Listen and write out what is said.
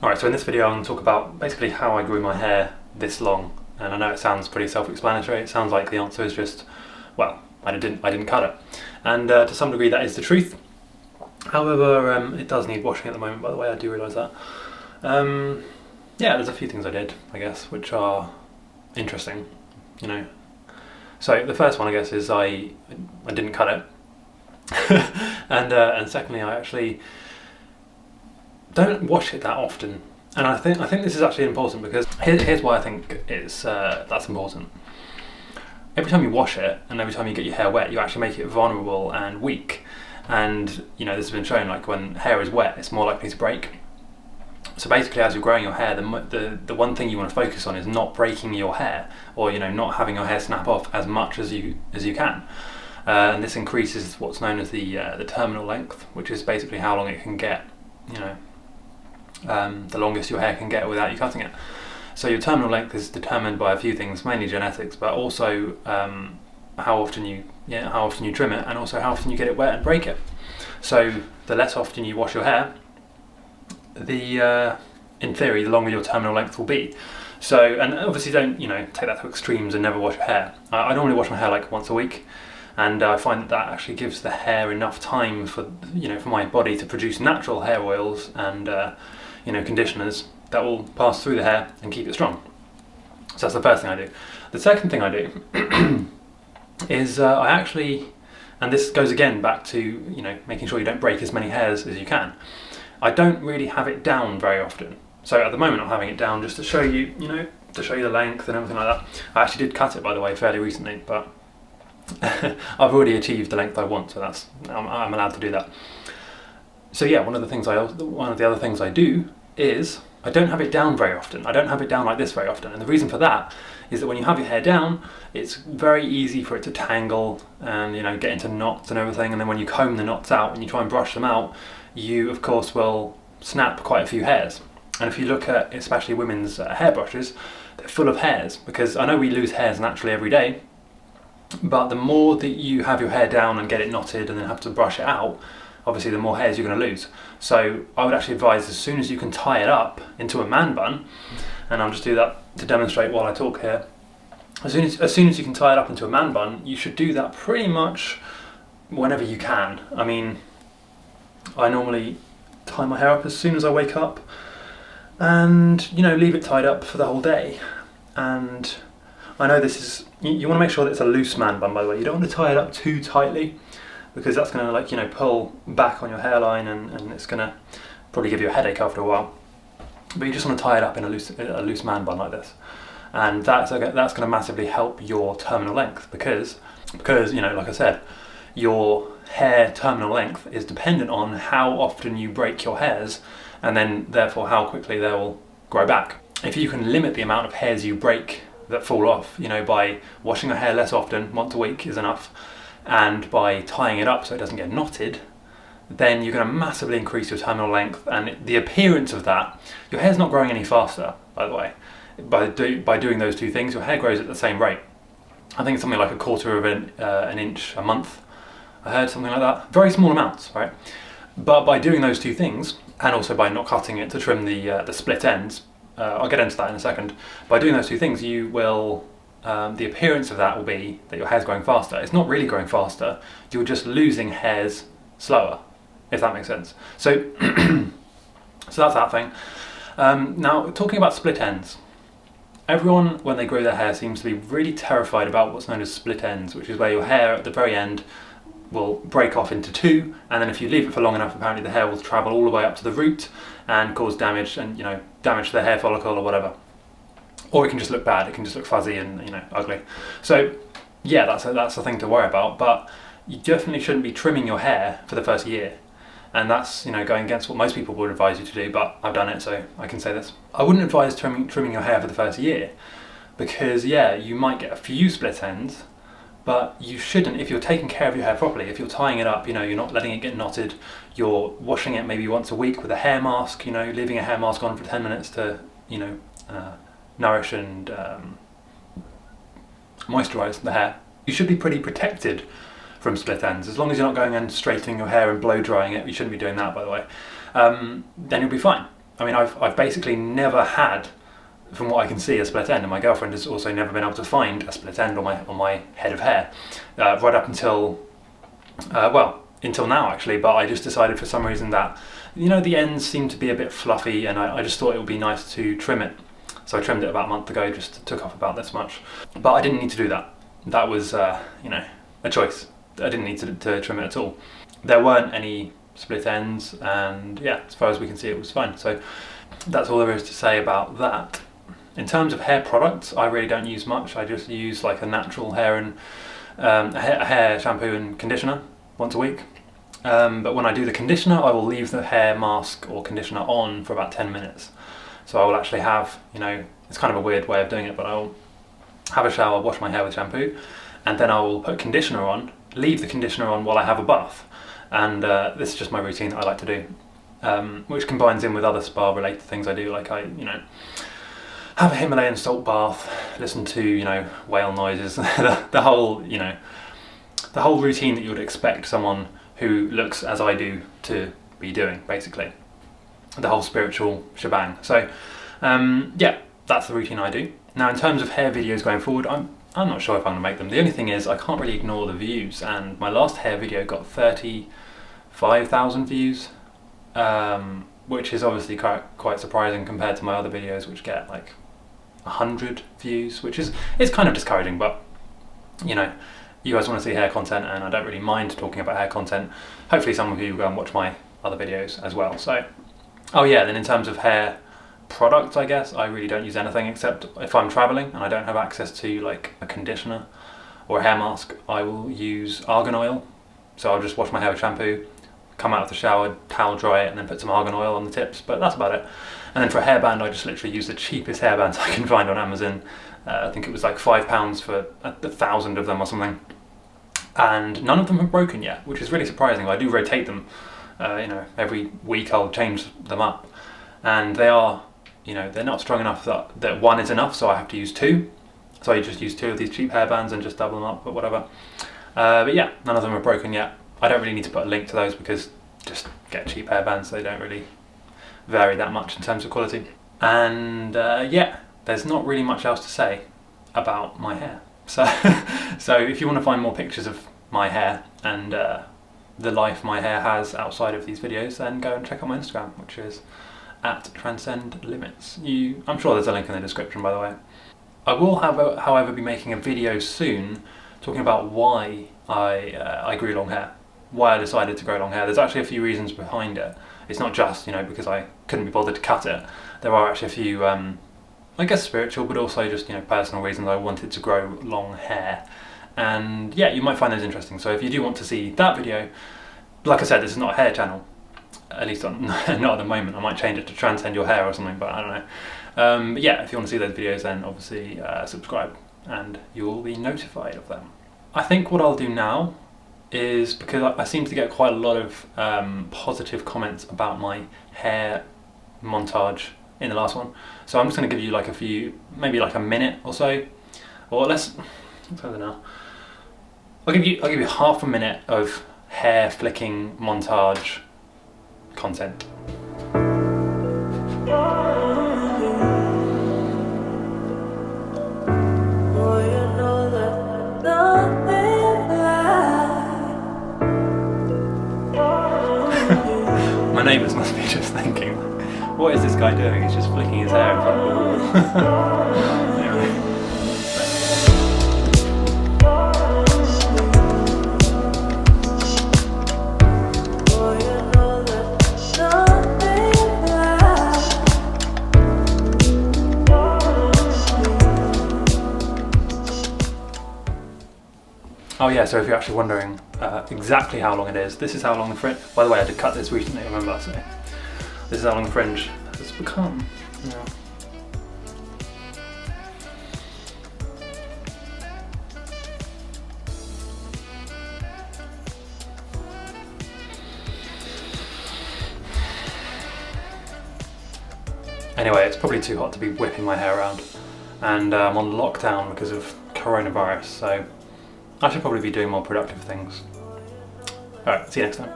Alright, so in this video I'm going to talk about basically how I grew my hair this long. And I know it sounds pretty self-explanatory. It sounds like the answer is just, well, I didn't cut it. And to some degree that is the truth. However, it does need washing at the moment, by the way, I do realise that. Yeah, there's a few things I did, I guess, which are interesting, you know. So the first one, I guess, is I didn't cut it. And secondly, I actually don't wash it that often. And I think this is actually important because here's why I think it's that's important. Every time you wash it and every time you get your hair wet, you actually make it vulnerable and weak. And you know, this has been shown, like when hair is wet, it's more likely to break. So basically, as you're growing your hair, the one thing you want to focus on is not breaking your hair, or you know, not having your hair snap off as much as you can. And this increases what's known as the terminal length, which is basically how long it can get. You know, the longest your hair can get without you cutting it. So your terminal length is determined by a few things, mainly genetics, but also how often you trim it, and also how often you get it wet and break it. So the less often you wash your hair, in theory, the longer your terminal length will be. So, and obviously don't, take that to extremes and never wash your hair. I normally wash my hair like once a week, and I find that actually gives the hair enough time for my body to produce natural hair oils and conditioners that will pass through the hair and keep it strong. So that's the first thing I do. The second thing I do is I actually, and this goes again back to making sure you don't break as many hairs as you can. I don't really have it down very often. So at the moment I'm having it down just to show you, to show you the length and everything like that. I actually did cut it, by the way, fairly recently, but I've already achieved the length I want, so I'm allowed to do that. So yeah, one of the other things I do is I don't have it down very often. I don't have it down like this very often, and the reason for that is that when you have your hair down, it's very easy for it to tangle and get into knots and everything. And then when you comb the knots out and you try and brush them out, you of course will snap quite a few hairs. And if you look at especially women's hairbrushes, they're full of hairs, because I know we lose hairs naturally every day, but the more that you have your hair down and get it knotted and then have to brush it out, obviously the more hairs you're going to lose. So I would actually advise, as soon as you can tie it up into a man bun, and I'll just do that to demonstrate while I talk here. As soon as you can tie it up into a man bun, you should do that pretty much whenever you can. I mean, I normally tie my hair up as soon as I wake up, and leave it tied up for the whole day. And I know this is, you want to make sure that it's a loose man bun, by the way. You don't want to tie it up too tightly, because that's going to pull back on your hairline, and it's going to probably give you a headache after a while. But you just want to tie it up in a loose man bun like this, and that's going to massively help your terminal length, because like I said, your hair terminal length is dependent on how often you break your hairs, and then therefore how quickly they will grow back. If you can limit the amount of hairs you break that fall off, by washing your hair less often, once a week is enough, and by tying it up so it doesn't get knotted, then you're going to massively increase your terminal length. And the appearance of that, your hair's not growing any faster, by the way. By doing those two things, your hair grows at the same rate. I think it's something like a quarter of an inch a month. I heard something like that. Very small amounts, right? But by doing those two things, and also by not cutting it to trim the split ends, I'll get into that in a second. By doing those two things, you will, the appearance of that will be that your hair's growing faster. It's not really growing faster. You're just losing hairs slower, if that makes sense. So, so that's that thing. Now, talking about split ends. Everyone, when they grow their hair, seems to be really terrified about what's known as split ends, which is where your hair at the very end will break off into two, and then if you leave it for long enough, apparently the hair will travel all the way up to the root and cause damage, and damage to the hair follicle or whatever. Or it can just look bad. It can just look fuzzy and ugly. So yeah, that's the thing to worry about. But you definitely shouldn't be trimming your hair for the first year, and that's going against what most people would advise you to do. But I've done it, so I can say this. I wouldn't advise trimming your hair for the first year, because yeah, you might get a few split ends, but you shouldn't if you're taking care of your hair properly. If you're tying it up, you're not letting it get knotted. You're washing it maybe once a week with a hair mask. Leaving a hair mask on for 10 minutes to nourish and moisturise the hair. You should be pretty protected from split ends, as long as you're not going and straightening your hair and blow drying it. You shouldn't be doing that, by the way. Then you'll be fine. I mean, I've basically never had, from what I can see, a split end, and my girlfriend has also never been able to find a split end on my head of hair, right up until, well, until now actually, but I just decided for some reason that, you know, the ends seem to be a bit fluffy, and I just thought it would be nice to trim it. So I trimmed it about a month ago, just took off about this much. But I didn't need to do that. That was, you know, a choice. I didn't need to trim it at all. There weren't any split ends, and yeah, as far as we can see, it was fine. So that's all there is to say about that. In terms of hair products, I really don't use much. I just use like a natural hair and a hair shampoo and conditioner once a week. But when I do the conditioner, I will leave the hair mask or conditioner on for about 10 minutes. So I will actually have, you know, it's kind of a weird way of doing it, but I'll have a shower, wash my hair with shampoo, and then I will put conditioner on, leave the conditioner on while I have a bath. And this is just my routine that I like to do, which combines in with other spa related things I do, like I, you know, have a Himalayan salt bath, listen to, you know, whale noises, the whole, you know, the whole routine that you would expect someone who looks as I do to be doing, basically. The whole spiritual shebang. So yeah, that's the routine I do. Now in terms of hair videos going forward, I'm not sure if I'm going to make them. The only thing is I can't really ignore the views, and my last hair video got 35,000 views, which is obviously quite surprising compared to my other videos, which get like 100 views, which is kind of discouraging, but you know, you guys want to see hair content, and I don't really mind talking about hair content. Hopefully some of you will go and watch my other videos as well. So, oh yeah, then in terms of hair products, I guess, I really don't use anything except if I'm traveling and I don't have access to like a conditioner or a hair mask, I will use argan oil. So I'll just wash my hair with shampoo, come out of the shower, towel dry it, and then put some argan oil on the tips, but that's about it. And then for a hairband, I just literally use the cheapest hairbands I can find on Amazon. I think it was like £5 for 1,000 of them or something. And none of them have broken yet, which is really surprising. I do rotate them. You know, every week I'll change them up, and they are, you know, they're not strong enough that one is enough, so I have to use two. So I just use two of these cheap hairbands and just double them up, but whatever. But yeah, none of them are broken yet. I don't really need to put a link to those because just get cheap hairbands, they don't really vary that much in terms of quality. And yeah, there's not really much else to say about my hair. So, so if you want to find more pictures of my hair and the life my hair has outside of these videos, then go and check out my Instagram, which is @TranscendLimits. I'm sure there's a link in the description, by the way. I will, however, be making a video soon talking about why I grew long hair, why I decided to grow long hair. There's actually a few reasons behind it. It's not just, you know, because I couldn't be bothered to cut it. There are actually a few, I guess spiritual, but also just, you know, personal reasons I wanted to grow long hair. And yeah, you might find those interesting. So if you do want to see that video, like I said, this is not a hair channel, at least not at the moment. I might change it to Transcend Your Hair or something, but I don't know. But yeah, if you want to see those videos, then obviously subscribe and you will be notified of them. I think what I'll do now is, because I seem to get quite a lot of positive comments about my hair montage in the last one, so I'm just going to give you like a few, maybe like a minute or so, or let's further now. I'll give you half a minute of hair flicking montage content. My neighbours must be just thinking, what is this guy doing? He's just flicking his hair in front of the wall. Anyway. Oh yeah, so if you're actually wondering exactly how long it is, this is how long the fringe, by the way I did cut this recently, remember, so this is how long the fringe has become. Yeah. Anyway, it's probably too hot to be whipping my hair around, and I'm on lockdown because of coronavirus, so I should probably be doing more productive things. Alright, see you next time.